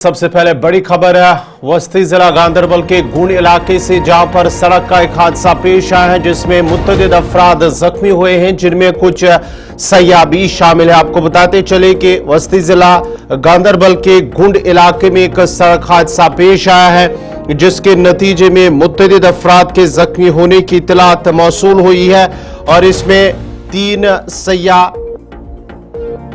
सबसे पहले बड़ी खबर है वस्ती जिला गांधरबल के गुण इलाके से, जहां पर सड़क का एक हादसा पेश आया है जिसमें मुतअद्दिद अफराद जख्मी हुए हैं, जिनमें कुछ सयाह भी शामिल है। आपको बताते चले कि वस्ती जिला गांधरबल के गुंड इलाके में एक सड़क हादसा पेश आया है जिसके नतीजे में मुतअद्दिद अफराद के जख्मी होने की इत्तलात मौसूल हुई है और इसमें 3 सयाह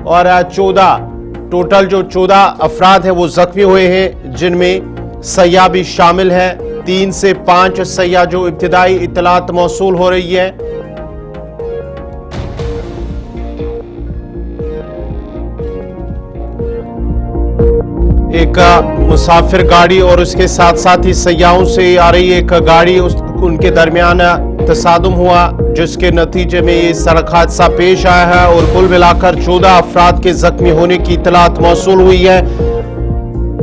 और 14 टोटल जो 14 अफराद हैं वो जख्मी हुए हैं, जिनमें सयाह भी शामिल है। 3 से 5 सयाह जो इब्तिदाई इत्तलात मौसूल हो रही है। एक मुसाफिर गाड़ी और उसके साथ साथ ही सयाहों से आ रही एक गाड़ी उनके दरमियान तसादुम हुआ, जिसके नतीजे में ये सड़क हादसा पेश आया है और कुल मिलाकर 14 अफराद के जख्मी होने की इत्तलात मौसूल हुई है।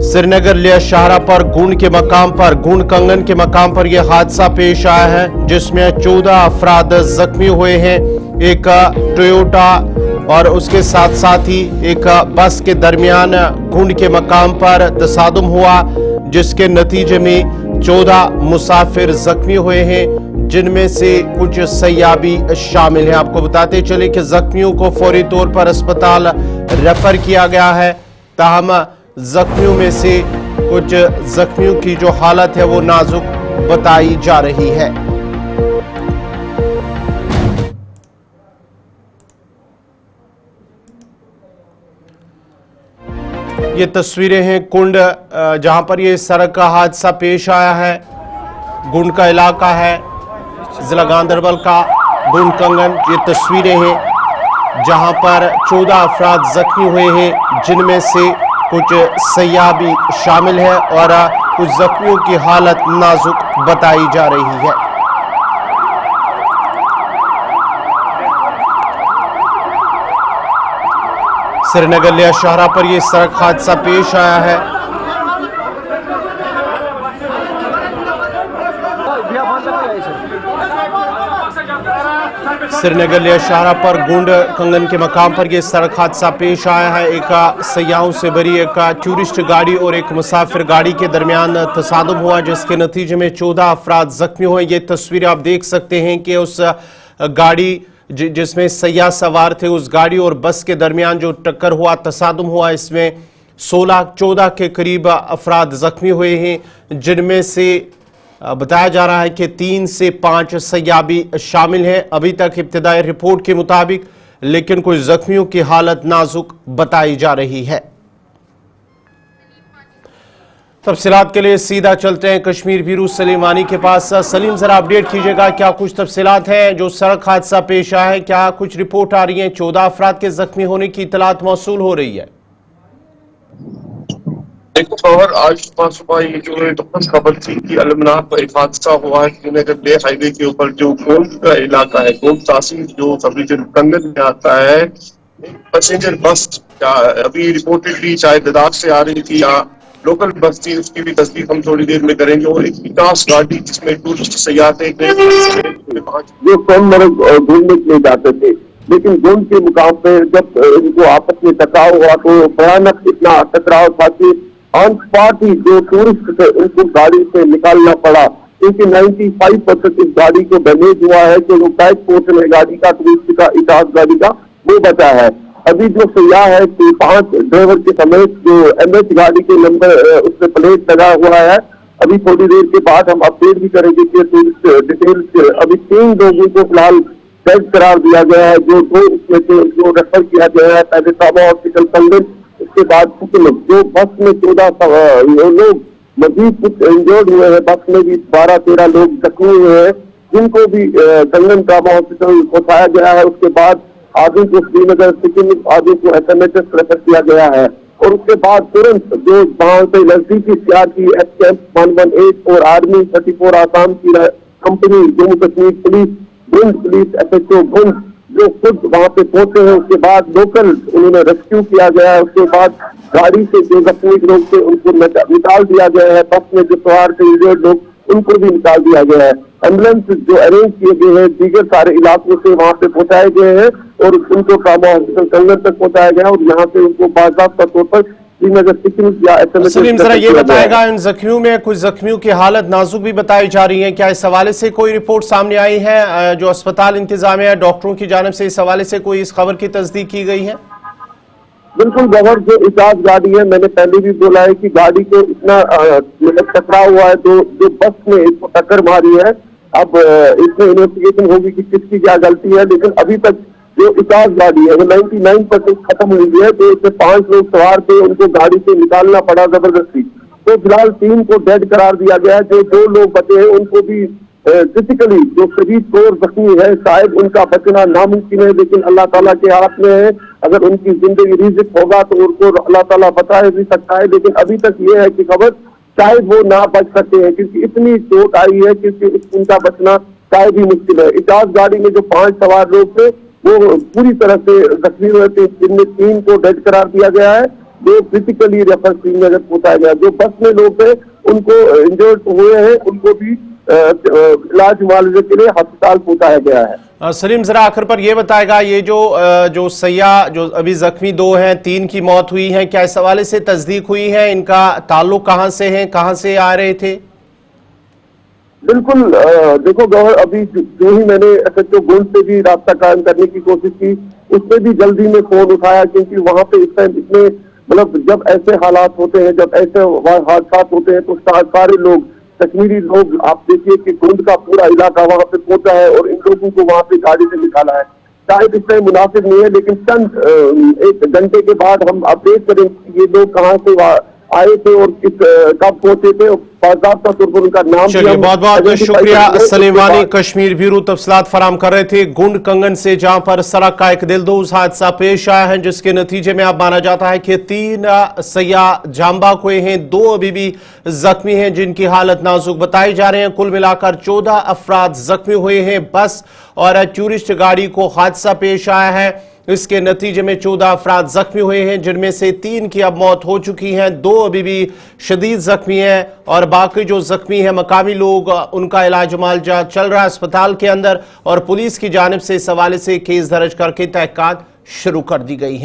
श्रीनगर लिया शाहरा पर गुण के मकाम पर, गुण कंगन के मकाम पर यह हादसा पेश आया है जिसमें 14 अफराद जख्मी हुए हैं। एक टोयोटा और उसके साथ साथ ही एक बस के दरमियान गुण के मकाम पर तसादुम हुआ, जिसके नतीजे में 14 मुसाफिर जख्मी हुए हैं, जिनमें से कुछ सयाह भी शामिल हैं। आपको बताते चले कि जख्मियों को फौरी तौर पर अस्पताल रेफर किया गया है, ताहम जख्मियों में से कुछ जख्मियों की जो हालत है वो नाजुक बताई जा रही है। ये तस्वीरें हैं कुंड, जहां पर ये सड़क का हादसा पेश आया है। गुंड का इलाका है, जिला गांधरबल का गुंड कंगन। ये तस्वीरें हैं जहां पर 14 अफराद जख्मी हुए हैं, जिनमें से कुछ सयाह भी शामिल है और कुछ जख्मियों की हालत नाजुक बताई जा रही है। श्रीनगर लिया शाहरा पर यह सड़क हादसा पेश आया है। श्रीनगर लिया शाहरा पर गुंड कंगन के मकाम पर यह सड़क हादसा पेश आया है। एक सयाहों से भरी एक टूरिस्ट गाड़ी और एक मुसाफिर गाड़ी के दरमियान तसादुम हुआ, जिसके नतीजे में 14 अफराद जख्मी हुए। ये तस्वीरें आप देख सकते हैं कि उस गाड़ी जिसमें सयाह सवार थे, उस गाड़ी और बस के दरमियान जो टक्कर हुआ, तसादुम हुआ, इसमें 16-14 के करीब अफराद जख्मी हुए हैं, जिनमें से बताया जा रहा है कि 3 से 5 सयाह भी शामिल हैं अभी तक इब्तिदाई रिपोर्ट के मुताबिक, लेकिन कुछ जख्मियों की हालत नाजुक बताई जा रही है। तफसीलात के लिए सीधा चलते हैं कश्मीर ब्यूरो सलीमानी के पास। सलीम, जरा अपडेट कीजिएगा, क्या कुछ तफसीलात हैं? जो सड़क हादसा पेश आया है, क्या कुछ रिपोर्ट आ रही है? 14 अफराद के जख्मी होने की इत्तलात मौसूल हो रही है। देखो खबर, आज सुबह ये जो खबर थी कि अलमनाक पर एक हादसा हुआ है श्रीनगर ले हाईवे के ऊपर, जो गोल्ड का इलाका है, गोल्ड तहसील जो सब रीजन कंगन में आता है। पैसेंजर बस अभी रिपोर्टेडली शायद लद्दाख से आ रही थी या लोकल बस थी, उसकी भी तस्दीक हम थोड़ी देर में करेंगे। और एक 50 गाड़ी जिसमें टूरिस्ट सयाह थे जो सोनमर्ग घूमने के लिए जाते थे, लेकिन गुंड के मुकाम पे जब इनको आपस में टकराव हुआ तो भयानक इतना टकराव था कि ऑन स्पॉट ही जो टूरिस्ट थे उनको गाड़ी से निकालना पड़ा, क्योंकि 95% इस गाड़ी को डैमेज हुआ है। जो बैक पोर्शन है गाड़ी का, टूरिस्ट का, इटास गाड़ी का, वो बचा है। अभी जो सयाह है कि 5 ड्राइवर के समेत जो MH गाड़ी के नंबर उससे प्लेट लगा हुआ है, अभी थोड़ी देर के बाद हम अपडेट भी करेंगे कि टूरिस्ट डिटेल्स। अभी 3 लोगों को फिलहाल डेड करार दिया गया है, जो 2 उसमें से जो रेफर किया गया है पहले साबा हॉस्पिटल कंगन, उसके बाद कुछ लोग जो बस में 14 लोग मजीद कुछ इंजर्ड हुए हैं। बस में भी 12-13 लोग जख्मी हुए हैं, जिनको भी कंगन साबा हॉस्पिटल पहुंचाया गया है। उसके बाद आदमी को श्रीनगर सिक्किम आदमी को SMHS रेफर किया गया है और उसके बाद तुरंत जो वहां से नजदीकी CRP HCF 118 और आर्मी 34 आसाम की कंपनी जम्मू कश्मीर पुलिस, गुंड पुलिस, SHO गुंड जो खुद वहां पे पहुंचे हैं, उसके बाद लोकल उन्होंने रेस्क्यू किया गया है। उसके बाद गाड़ी से जो जख्मी लोग थे उनको निकाल दिया गया है। बस में जो सवार थे इंजर्ड लोग उनको भी निकाल दिया गया है। एम्बुलेंस जो अरेंज किए गए हैं दीगर सारे इलाकों से वहां पे पहुंचाए गए हैं और उनको ट्रामा हॉस्पिटल कंगन तक पहुंचाया गया और यहाँ से उनको बाज़ाब्ता तौर पर श्रीनगर सिकिम या SMS। सलीम, जरा ये बताएगा, इन जख्मियों में कुछ जख्मियों की हालत नाजुक भी बताई जा रही है, क्या इस हवाले से कोई रिपोर्ट सामने आई है? जो अस्पताल इंतजामिया डॉक्टरों की जानिब से इस हवाले से कोई इस खबर की तस्दीक की गई है? बिल्कुल गवर, जो इजाज गाड़ी है, मैंने पहले भी बोला है कि गाड़ी को इतना मतलब टकरा हुआ है, तो जो बस ने इसको टक्कर मारी है। अब इसमें इन्वेस्टिगेशन होगी कि किसकी क्या गलती है, लेकिन अभी तक जो इजाज गाड़ी है वो 99% खत्म हुई है। तो इसमें 5 लोग सवार थे, उनको गाड़ी से निकालना पड़ा जबरदस्ती। तो फिलहाल 3 को डेड करार दिया गया है। जो 2 लोग बचे हैं उनको भी फिजिकली जो शदीद तौर जख्मी है, शायद उनका बचना नामुमकिन है, लेकिन अल्लाह ताला के हाथ में है। अगर उनकी जिंदगी रिज़िक होगा तो उनको अल्लाह ताला बचा भी सकता है, लेकिन अभी तक ये है कि खबर शायद वो ना बच सकते हैं, क्योंकि इतनी चोट आई है कि उनका बचना शायद ही मुश्किल है। इजाज गाड़ी में जो 5 सवार लोग थे वो पूरी तरह से जख्मी हुए थे, जिनमें 3 को डेड करार दिया गया है, 2 फिजिकली रेफर श्रीनगर पहुंचाया गया। जो बस में लोग थे उनको इंजर्ड हुए हैं, उनको भी इलाज मुआवजे के लिए अस्पताल पहुंचाया गया है। सलीम, जरा आखिर पर यह बताएगा, ये जो सयाह जो अभी जख्मी 2 हैं, 3 की मौत हुई है, क्या इस हवाले से तस्दीक हुई है? इनका ताल्लुक कहां से है, कहां से आ रहे थे? बिल्कुल, देखो गौहर, अभी जो ही मैंने SHO गुंड से भी रास्ता कायम करने की कोशिश की, उसमें भी जल्दी में फोन उठाया, क्योंकि वहां पे इस टाइम इतने मतलब जब ऐसे हालात होते हैं, जब ऐसे हादसा होते हैं, तो सारे लोग, कश्मीरी लोग, आप देखिए कि गुंड का पूरा इलाका वहां पे पहुंचा है और इन लोगों को वहां पे गाड़ी से निकाला है। शायद इस टाइम मुनासिब नहीं है, लेकिन चंद 1 घंटे के बाद हम अपडेट करें कि ये लोग कहाँ से आए थे और कब पहुंचे थे, बाकायदा तौर पर उनका नाम। चलिए, बहुत बहुत शुक्रिया सलीम वानी, कश्मीर ब्यूरो तफसीलात फराम कर रहे थे गुंड कंगन से, जहां पर सड़क का एक दिलदोज हादसा पेश आया है, जिसके नतीजे में अब माना जाता है कि 3 सयाह जांबाक हुए हैं, 2 अभी भी जख्मी हैं, जिनकी हालत नाजुक बताई जा रहे हैं। कुल मिलाकर 14 अफराद जख्मी हुए हैं। बस और टूरिस्ट गाड़ी को हादसा पेश आया है, इसके नतीजे में 14 अफराद जख्मी हुए हैं, जिनमें से 3 की अब मौत हो चुकी है, 2 अभी भी शदीद जख्मी हैं और बाकी जो जख्मी हैं मकामी लोग, उनका इलाज मुआवजा चल रहा है अस्पताल के अंदर, और पुलिस की जानिब से इस हवाले से केस दर्ज करके तहकीकात शुरू कर दी गई है।